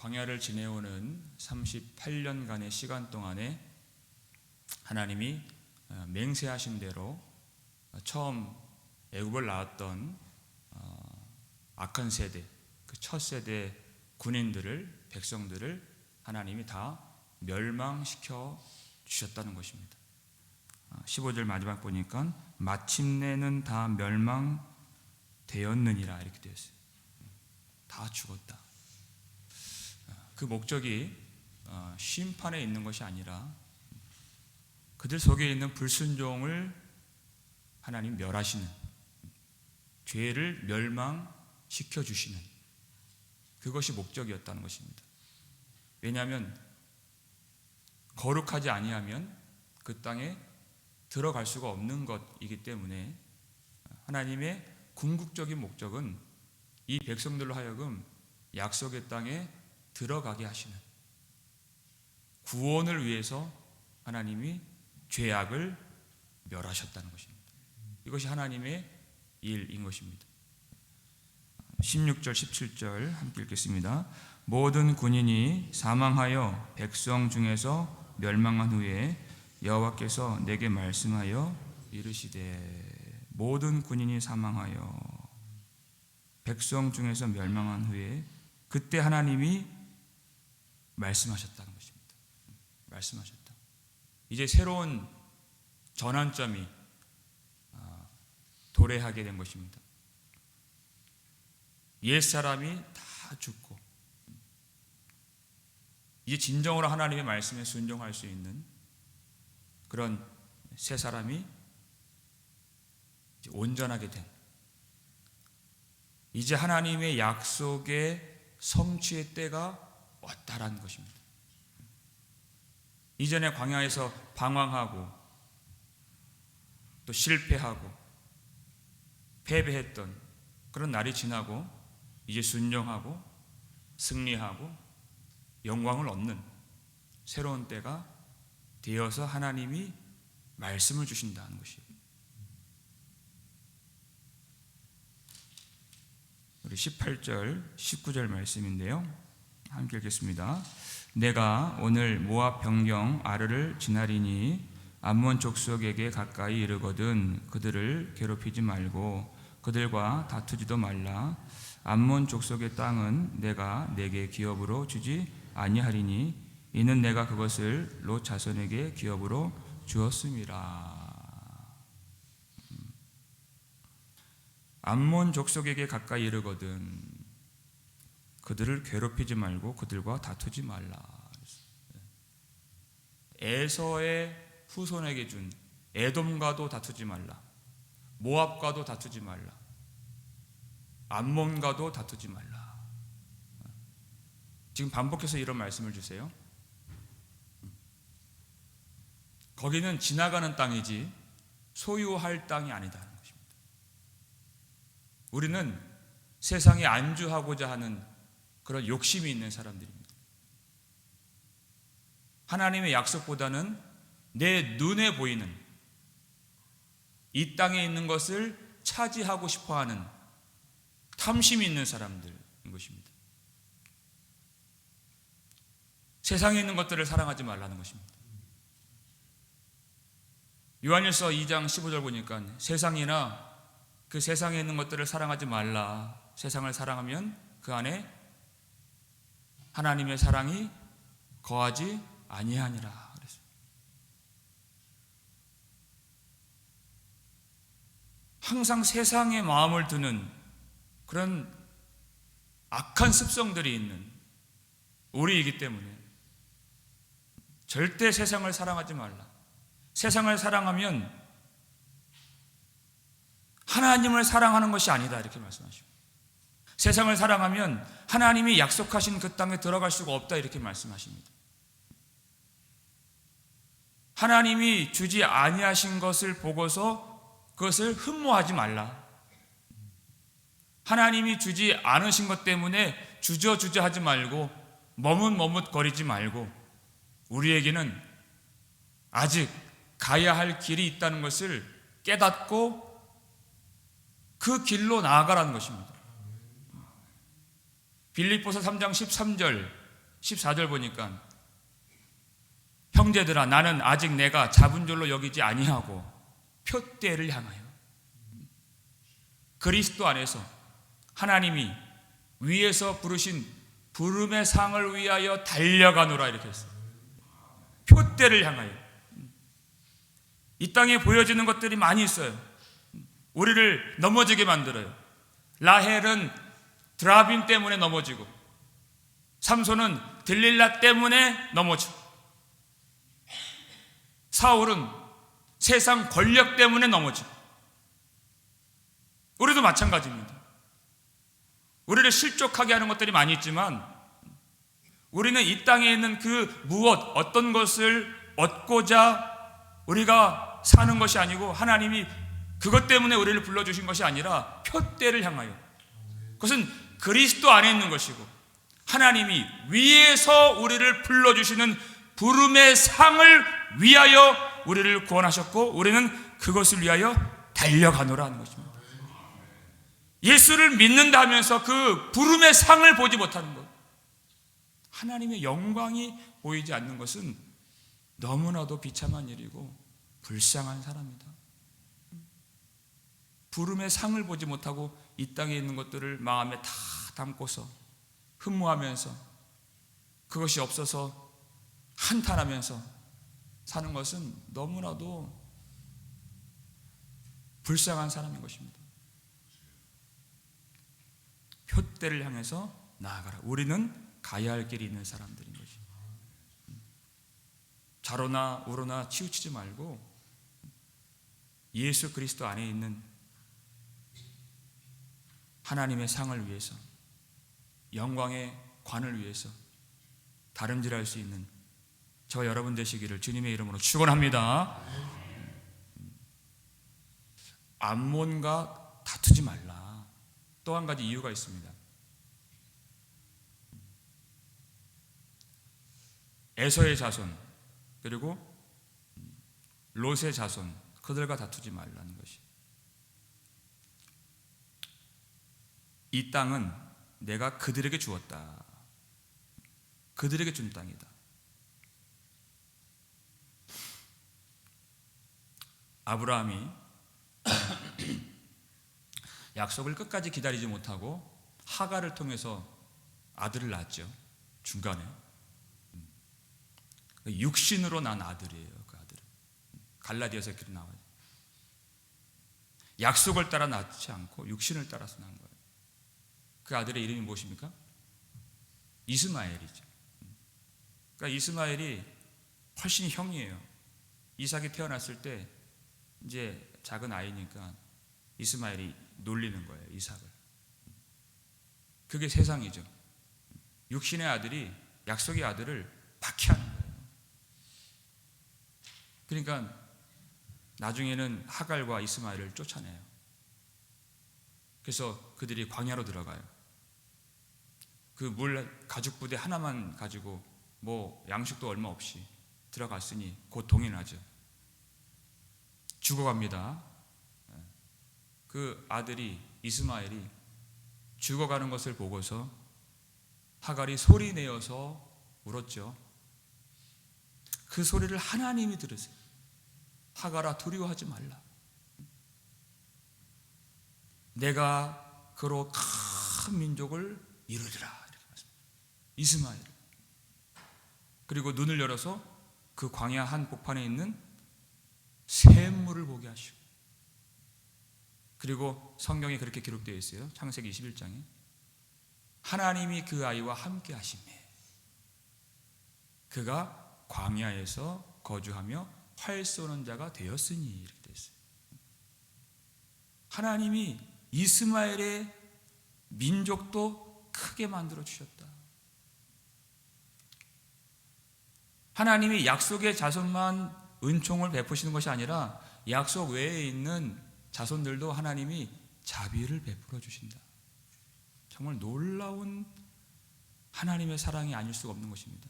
광야를 지내오는 38년간의 시간 동안에 하나님이 맹세하신 대로 처음 애굽을 나왔던 악한 세대, 그 첫 세대 군인들을, 백성들을 하나님이 다 멸망시켜 주셨다는 것입니다. 15절 마지막 보니까 마침내는 다 멸망되었느니라 이렇게 되어 있어요. 다 죽었다. 그 목적이 심판에 있는 것이 아니라 그들 속에 있는 불순종을 하나님 멸하시는, 죄를 멸망시켜 주시는 그것이 목적이었다는 것입니다. 왜냐하면 거룩하지 아니하면 그 땅에 들어갈 수가 없는 것이기 때문에 하나님의 궁극적인 목적은 이 백성들로 하여금 약속의 땅에 들어가게 하시는, 구원을 위해서 하나님이 죄악을 멸하셨다는 것입니다. 이것이 하나님의 일인 것입니다. 16절 17절 함께 읽겠습니다. 모든 군인이 사망하여 백성 중에서 멸망한 후에 여호와께서 내게 말씀하여 이르시되, 모든 군인이 사망하여 백성 중에서 멸망한 후에 그때 하나님이 말씀하셨다는 것입니다. 말씀하셨다. 이제 새로운 전환점이 도래하게 된 것입니다. 옛사람이 다 죽고 이제 진정으로 하나님의 말씀에 순종할 수 있는 그런 새 사람이 이제 온전하게 된, 이제 하나님의 약속의 성취의 때가 왔다라는 것입니다. 이전에 광야에서 방황하고 또 실패하고 패배했던 그런 날이 지나고 이제 순종하고 승리하고 영광을 얻는 새로운 때가 되어서 하나님이 말씀을 주신다는 것이에요. 우리 18절 19절 말씀인데요, 함께 읽겠습니다. 내가 오늘 모압 변경 아르를 지나리니 암몬 족속에게 가까이 이르거든 그들을 괴롭히지 말고 그들과 다투지도 말라. 암몬 족속의 땅은 내가 내게 기업으로 주지 아니하리니 이는 내가 그것을 롯 자손에게 기업으로 주었음이라. 암몬 족속에게 가까이 이르거든 그들을 괴롭히지 말고 그들과 다투지 말라. 에서의 후손에게 준 에돔과도 다투지 말라. 모압과도 다투지 말라. 암몬과도 다투지 말라. 지금 반복해서 이런 말씀을 주세요. 거기는 지나가는 땅이지 소유할 땅이 아니다는 것입니다. 우리는 세상에 안주하고자 하는 그런 욕심이 있는 사람들입니다. 하나님의 약속보다는 내 눈에 보이는 이 땅에 있는 것을 차지하고 싶어하는 탐심이 있는 사람들인 것입니다. 세상에 있는 것들을 사랑하지 말라는 것입니다. 요한일서 2장 15절 보니까 세상이나 그 세상에 있는 것들을 사랑하지 말라. 세상을 사랑하면 그 안에 하나님의 사랑이 거하지 아니하니라. 그랬어요. 항상 세상에 마음을 두는 그런 악한 습성들이 있는 우리이기 때문에 절대 세상을 사랑하지 말라. 세상을 사랑하면 하나님을 사랑하는 것이 아니다 이렇게 말씀하시고, 세상을 사랑하면 하나님이 약속하신 그 땅에 들어갈 수가 없다 이렇게 말씀하십니다. 하나님이 주지 아니하신 것을 보고서 그것을 흠모하지 말라. 하나님이 주지 않으신 것 때문에 주저주저 하지 말고 머뭇머뭇거리지 말고 우리에게는 아직 가야 할 길이 있다는 것을 깨닫고 그 길로 나아가라는 것입니다. 빌립보서 3장 13절 14절 보니까 형제들아 나는 아직 내가 잡은 줄로 여기지 아니하고 표대를 향하여 그리스도 안에서 하나님이 위에서 부르신 부름의 상을 위하여 달려가노라 이렇게 했어요. 표대를 향하여. 이 땅에 보여지는 것들이 많이 있어요. 우리를 넘어지게 만들어요. 라헬은 드라빔 때문에 넘어지고 삼손은 들릴라 때문에 넘어지고 사울은 세상 권력 때문에 넘어지고 우리도 마찬가지입니다. 우리를 실족하게 하는 것들이 많이 있지만 우리는 이 땅에 있는 그 무엇 어떤 것을 얻고자 우리가 사는 것이 아니고 하나님이 그것 때문에 우리를 불러주신 것이 아니라 표대를 향하여 그것은 그리스도 안에 있는 것이고 하나님이 위에서 우리를 불러주시는 부름의 상을 위하여 우리를 구원하셨고 우리는 그것을 위하여 달려가노라 하는 것입니다. 예수를 믿는다 하면서 그 부름의 상을 보지 못하는 것, 하나님의 영광이 보이지 않는 것은 너무나도 비참한 일이고 불쌍한 사람이다. 부름의 상을 보지 못하고 이 땅에 있는 것들을 마음에 다 담고서 흠모하면서 그것이 없어서 한탄하면서 사는 것은 너무나도 불쌍한 사람인 것입니다. 표대를 향해서 나아가라. 우리는 가야 할 길이 있는 사람들인 것입니다. 좌로나 우로나 치우치지 말고 예수 그리스도 안에 있는 하나님의 상을 위해서 영광의 관을 위해서 다름질할 수 있는 저 여러분 되시기를 주님의 이름으로 축원합니다. 암몬과 다투지 말라. 또 한 가지 이유가 있습니다. 에서의 자손 그리고 롯의 자손 그들과 다투지 말라는 것이. 이 땅은 내가 그들에게 주었다. 그들에게 준 땅이다. 아브라함이 약속을 끝까지 기다리지 못하고 하갈을 통해서 아들을 낳았죠. 중간에 육신으로 난 아들이에요. 그 아들은 갈라디아서 그렇게 나와요. 약속을 따라 낳지 않고 육신을 따라서 낳은 거예요. 그 아들의 이름이 무엇입니까? 이스마엘이죠. 그러니까 이스마엘이 훨씬 형이에요. 이삭이 태어났을 때 이제 작은 아이니까 이스마엘이 놀리는 거예요. 이삭을. 그게 세상이죠. 육신의 아들이 약속의 아들을 박해하는 거예요. 그러니까 나중에는 하갈과 이스마엘을 쫓아내요. 그래서 그들이 광야로 들어가요. 그 물 가죽 부대 하나만 가지고 뭐 양식도 얼마 없이 들어갔으니 곧 동행하죠. 죽어갑니다. 그 아들이 이스마엘이 죽어가는 것을 보고서 하갈이 소리 내어서 울었죠. 그 소리를 하나님이 들으세요. 하갈아 두려워하지 말라. 내가 그로 큰 민족을 이루리라. 이렇게 말씀합니다. 이스마엘. 그리고 눈을 열어서 그 광야 한복판에 있는 샘물을 보게 하시고, 그리고 성경에 그렇게 기록되어 있어요. 창세기 21장에 하나님이 그 아이와 함께 하시매 그가 광야에서 거주하며 활 쏘는 자가 되었으니 이렇게 되어 있어요. 하나님이 이스마엘의 민족도 크게 만들어 주셨다. 하나님이 약속의 자손만 은총을 베푸시는 것이 아니라 약속 외에 있는 자손들도 하나님이 자비를 베풀어 주신다. 정말 놀라운 하나님의 사랑이 아닐 수가 없는 것입니다.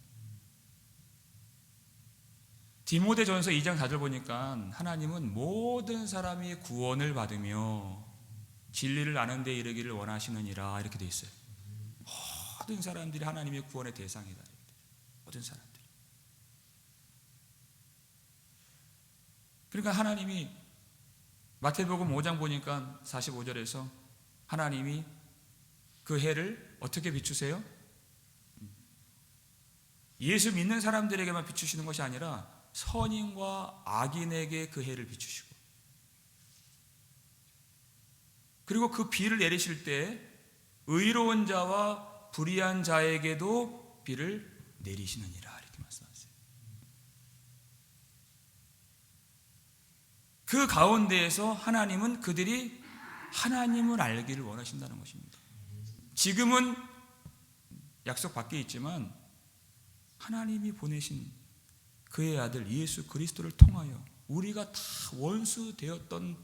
디모데전서 2장 4절 보니까 하나님은 모든 사람이 구원을 받으며 진리를 아는 데 이르기를 원하시느니라 이렇게 돼 있어요. 모든 사람들이 하나님의 구원의 대상이다. 모든 사람들이. 그러니까 하나님이 마태복음 5장 보니까 45절에서 하나님이 그 해를 어떻게 비추세요? 예수 믿는 사람들에게만 비추시는 것이 아니라 선인과 악인에게 그 해를 비추시고, 그리고 그 비를 내리실 때 의로운 자와 불의한 자에게도 비를 내리시느니라, 이렇게 말씀하세요. 그 가운데에서 하나님은 그들이 하나님을 알기를 원하신다는 것입니다. 지금은 약속 밖에 있지만 하나님이 보내신 그의 아들 예수 그리스도를 통하여 우리가 다 원수 되었던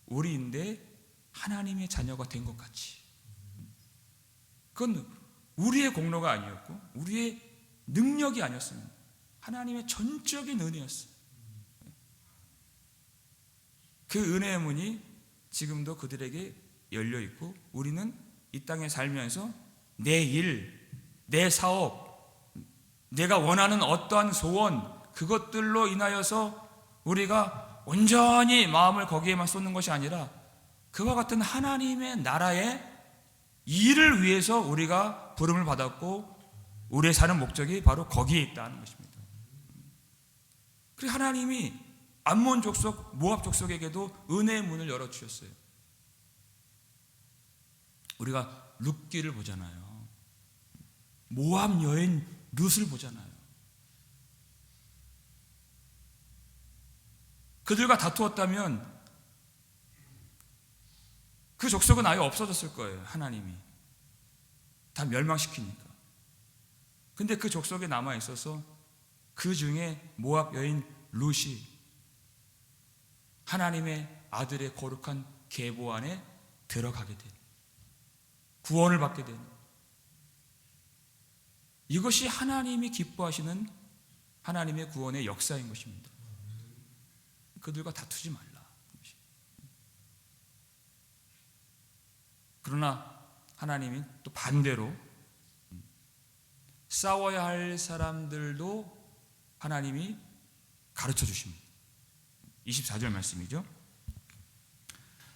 우리인데 하나님의 자녀가 된 것 같이, 그건 우리의 공로가 아니었고 우리의 능력이 아니었습니다. 하나님의 전적인 은혜였어요. 그 은혜의 문이 지금도 그들에게 열려 있고, 우리는 이 땅에 살면서 내 일, 내 사업, 내가 원하는 어떠한 소원, 그것들로 인하여서 우리가 온전히 마음을 거기에만 쏟는 것이 아니라 그와 같은 하나님의 나라의 일을 위해서 우리가 부름을 받았고 우리의 사는 목적이 바로 거기에 있다는 것입니다. 그리고 하나님이 암몬 족속, 모압 족속에게도 은혜의 문을 열어주셨어요. 우리가 룻기를 보잖아요. 모압 여인 룻을 보잖아요. 그들과 다투었다면 그 족속은 아예 없어졌을 거예요. 하나님이 다 멸망시키니까. 근데 그 족속에 남아있어서 그 중에 모압 여인 룻이 하나님의 아들의 거룩한 계보 안에 들어가게 된, 구원을 받게 된, 이것이 하나님이 기뻐하시는 하나님의 구원의 역사인 것입니다. 그들과 다투지 말라. 그러나 하나님이 또 반대로 싸워야 할 사람들도 하나님이 가르쳐 주십니다. 24절 말씀이죠.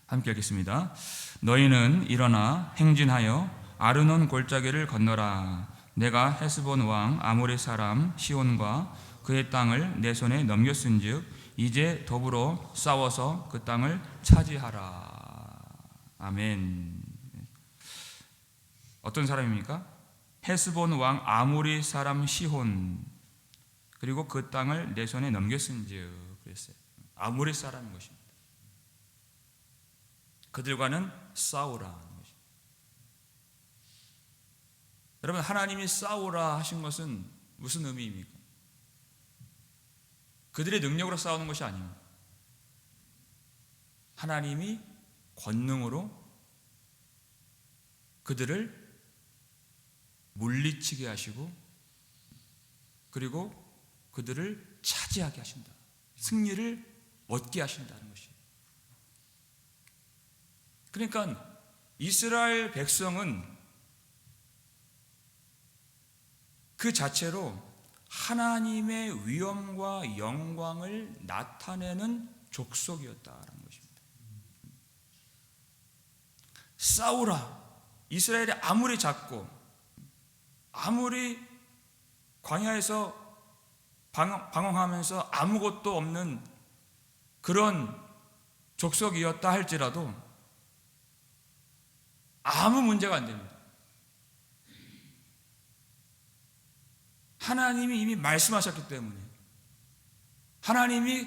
함께 읽겠습니다. 너희는 일어나 행진하여 아르논 골짜기를 건너라. 내가 헤스본 왕 아모리 사람 시온과 그의 땅을 내 손에 넘겼은즉 이제 더불어 싸워서 그 땅을 차지하라. 아멘. 어떤 사람입니까? 헤스본 왕 아모리 사람 시혼, 그리고 그 땅을 내 손에 넘겼은즉 그랬어요. 아모리 사람인 것입니다. 그들과는 싸우라 하는 것입니다. 여러분, 하나님이 싸우라 하신 것은 무슨 의미입니까? 그들의 능력으로 싸우는 것이 아닙니다. 하나님이 권능으로 그들을 물리치게 하시고 그리고 그들을 차지하게 하신다. 승리를 얻게 하신다는 것이에요. 그러니까 이스라엘 백성은 그 자체로 하나님의 위엄과 영광을 나타내는 족속이었다라는 것입니다. 싸우라. 이스라엘이 아무리 작고 아무리 광야에서 방황하면서 아무것도 없는 그런 족속이었다 할지라도 아무 문제가 안 됩니다. 하나님이 이미 말씀하셨기 때문에, 하나님이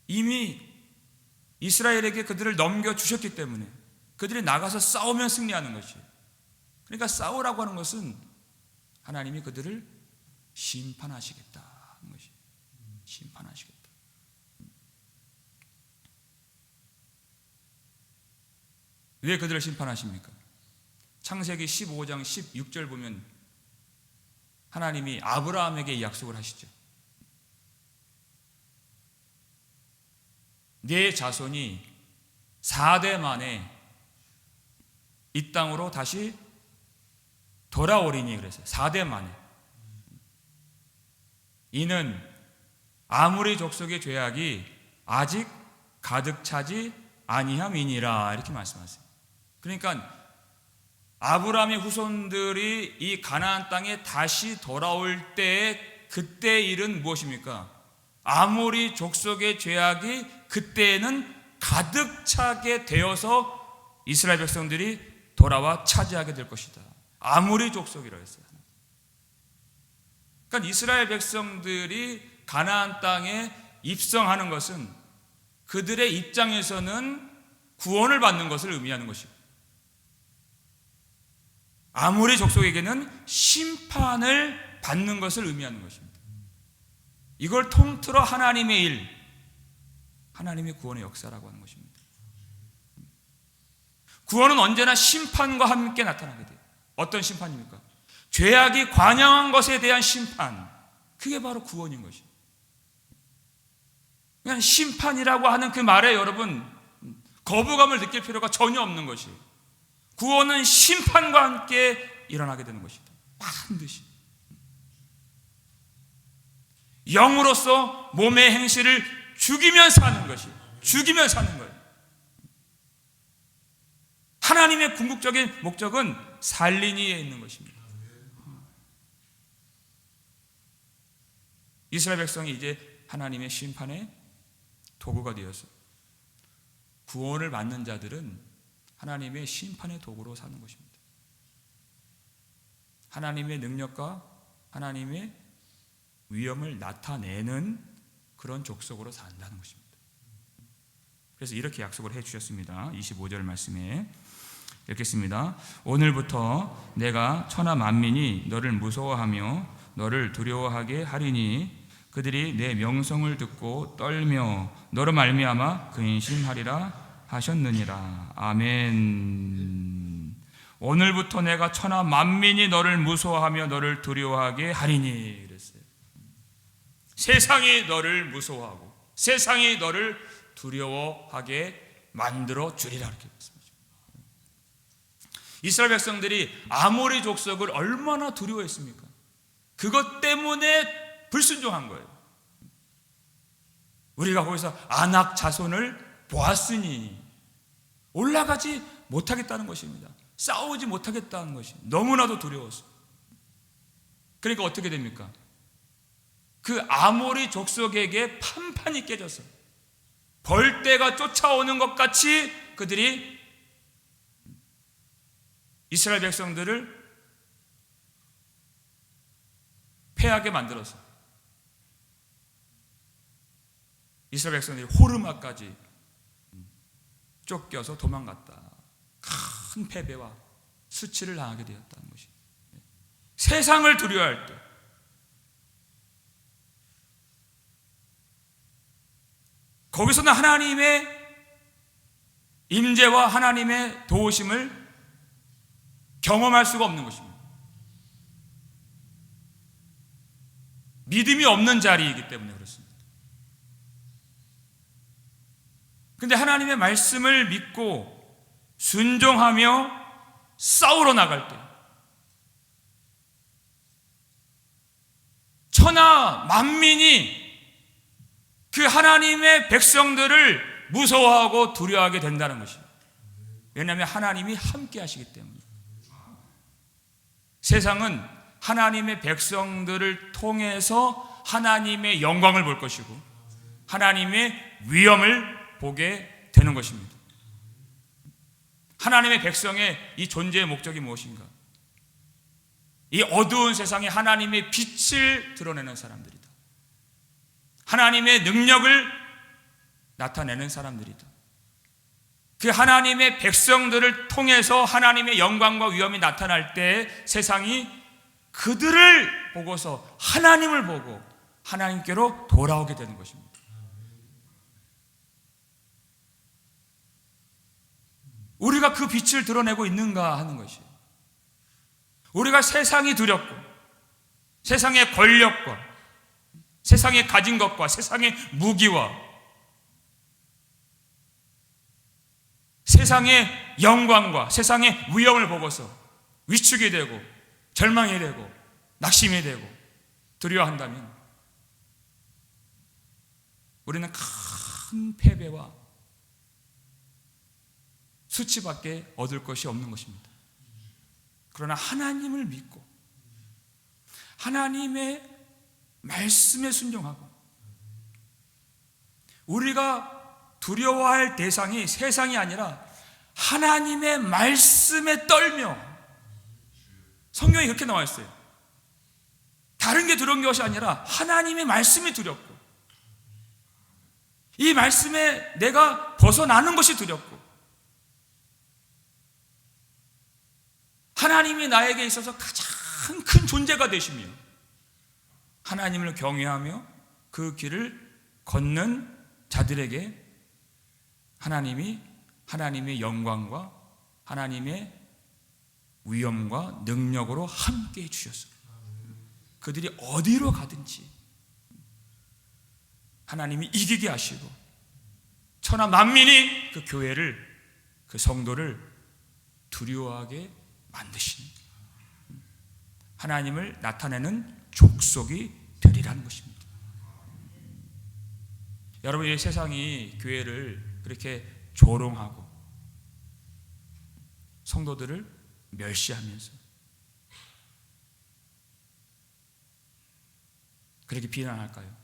이미 이스라엘에게 그들을 넘겨주셨기 때문에 그들이 나가서 싸우면 승리하는 것이에요. 그러니까 싸우라고 하는 것은 하나님이 그들을 심판하시겠다 하는 것이에요. 심판하시겠다. 왜 그들을 심판하십니까? 창세기 15장 16절 보면 하나님이 아브라함에게 이 약속을 하시죠. 네 자손이 4대 만에 이 땅으로 다시 돌아오리니 그랬어요. 4대 만에. 이는 아무리 족속의 죄악이 아직 가득 차지 아니함이니라, 이렇게 말씀하세요. 그러니까 아브라함의 후손들이 이 가나안 땅에 다시 돌아올 때에 그때의 일은 무엇입니까? 아무리 족속의 죄악이 그때에는 가득 차게 되어서 이스라엘 백성들이 돌아와 차지하게 될 것이다. 아무리 족속이라 했어요. 그러니까 이스라엘 백성들이 가나안 땅에 입성하는 것은 그들의 입장에서는 구원을 받는 것을 의미하는 것이고, 아무리 족속에게는 심판을 받는 것을 의미하는 것입니다. 이걸 통틀어 하나님의 일, 하나님의 구원의 역사라고 하는 것입니다. 구원은 언제나 심판과 함께 나타나게 돼요. 어떤 심판입니까? 죄악이 관영한 것에 대한 심판, 그게 바로 구원인 것이에요. 그냥 심판이라고 하는 그 말에 여러분 거부감을 느낄 필요가 전혀 없는 것이에요. 구원은 심판과 함께 일어나게 되는 것이다. 반드시. 영으로서 몸의 행실을 죽이면 사는 것이에요. 죽이면 사는 거예요. 하나님의 궁극적인 목적은 살리니에 있는 것입니다. 이스라엘 백성이 이제 하나님의 심판의 도구가 되어서 구원을 받는 자들은 하나님의 심판의 도구로 사는 것입니다. 하나님의 능력과 하나님의 위엄을 나타내는 그런 족속으로 산다는 것입니다. 그래서 이렇게 약속을 해 주셨습니다. 25절 말씀에 읽겠습니다. 오늘부터 내가 천하 만민이 너를 무서워하며 너를 두려워하게 하리니 그들이 내 명성을 듣고 떨며 너로 말미암아 근심하리라 하셨느니라. 아멘. 오늘부터 내가 천하 만민이 너를 무서워하며 너를 두려워하게 하리니 그랬어요. 세상이 너를 무서워하고 세상이 너를 두려워하게 만들어 주리라, 이렇게 말씀하죠. 이스라엘 백성들이 아모리 족속을 얼마나 두려워했습니까? 그것 때문에 불순종한 거예요. 우리가 거기서 아낙 자손을 보았으니 올라가지 못하겠다는 것입니다. 싸우지 못하겠다는 것이 너무나도 두려웠어요. 그러니까 어떻게 됩니까? 그 아모리 족속에게 판판이 깨져서 벌떼가 쫓아오는 것 같이 그들이 이스라엘 백성들을 패하게 만들어서 이스라엘 백성들이 호르마까지 쫓겨서 도망갔다. 큰 패배와 수치를 당하게 되었다는 것이. 세상을 두려워할 때 거기서는 하나님의 임재와 하나님의 도우심을 경험할 수가 없는 것입니다. 믿음이 없는 자리이기 때문에 그렇습니다. 그런데 하나님의 말씀을 믿고 순종하며 싸우러 나갈 때 천하 만민이 그 하나님의 백성들을 무서워하고 두려워하게 된다는 것입니다. 왜냐하면 하나님이 함께 하시기 때문에. 세상은 하나님의 백성들을 통해서 하나님의 영광을 볼 것이고 하나님의 위엄을 보게 되는 것입니다. 하나님의 백성의 이 존재의 목적이 무엇인가? 이 어두운 세상에 하나님의 빛을 드러내는 사람들이다. 하나님의 능력을 나타내는 사람들이다. 그 하나님의 백성들을 통해서 하나님의 영광과 위엄이 나타날 때 세상이 그들을 보고서 하나님을 보고 하나님께로 돌아오게 되는 것입니다. 우리가 그 빛을 드러내고 있는가 하는 것이에요. 우리가 세상이 두렵고 세상의 권력과 세상에 가진 것과 세상의 무기와 세상의 영광과 세상의 위엄을 보고서 위축이 되고 절망이 되고 낙심이 되고 두려워한다면 우리는 큰 패배와 수치밖에 얻을 것이 없는 것입니다. 그러나 하나님을 믿고 하나님의 말씀에 순종하고 우리가 두려워할 대상이 세상이 아니라 하나님의 말씀에 떨며, 성경에 그렇게 나와 있어요. 다른 게 두려운 것이 아니라 하나님의 말씀이 두렵고 이 말씀에 내가 벗어나는 것이 두렵고 하나님이 나에게 있어서 가장 큰 존재가 되시며 하나님을 경외하며 그 길을 걷는 자들에게 하나님의 영광과 하나님의 위엄과 능력으로 함께 해주셨어요. 그들이 어디로 가든지 하나님이 이기게 하시고 천하 만민이 그 교회를, 그 성도를 두려워하게 만드시는 하나님을 나타내는 족속이 되리라는 것입니다. 여러분, 이 세상이 교회를 그렇게 조롱하고 성도들을 멸시하면서 그렇게 비난할까요?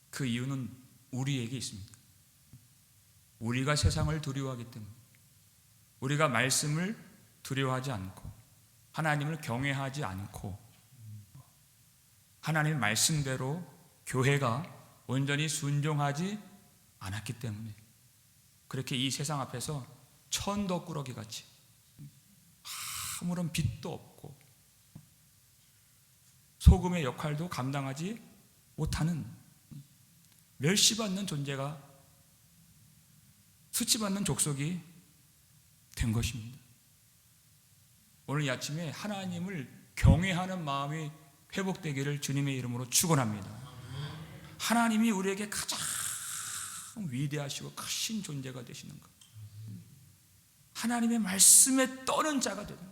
그 이유는 우리에게 있습니다. 우리가 세상을 두려워하기 때문에, 우리가 말씀을 두려워하지 않고 하나님을 경외하지 않고 하나님의 말씀대로 교회가 온전히 순종하지 않았기 때문에 그렇게 이 세상 앞에서 천덕꾸러기 같이 아무런 빛도 없고 소금의 역할도 감당하지 못하는 멸시받는 존재가, 수치받는 족속이 된 것입니다. 오늘 이 아침에 하나님을 경외하는 마음이 회복되기를 주님의 이름으로 축원합니다. 하나님이 우리에게 가장 위대하시고 크신 존재가 되시는 것, 하나님의 말씀에 떠는 자가 되는 것,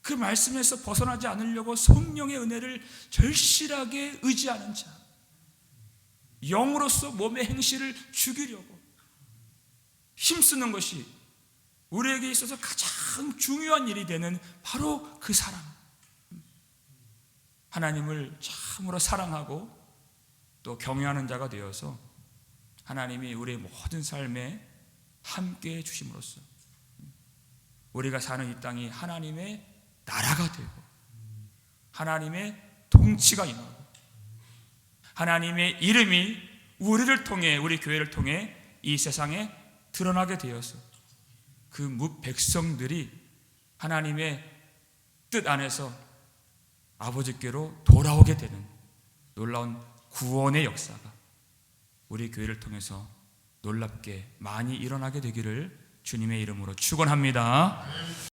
그 말씀에서 벗어나지 않으려고 성령의 은혜를 절실하게 의지하는 자, 영으로서 몸의 행실을 죽이려고 힘쓰는 것이 우리에게 있어서 가장 중요한 일이 되는 바로 그 사람, 하나님을 참으로 사랑하고 또 경외하는 자가 되어서 하나님이 우리의 모든 삶에 함께해 주심으로써 우리가 사는 이 땅이 하나님의 나라가 되고 하나님의 통치가 임하고 하나님의 이름이 우리를 통해, 우리 교회를 통해 이 세상에 드러나게 되어서 그 백성들이 하나님의 뜻 안에서 아버지께로 돌아오게 되는 놀라운 구원의 역사가 우리 교회를 통해서 놀랍게 많이 일어나게 되기를 주님의 이름으로 축원합니다.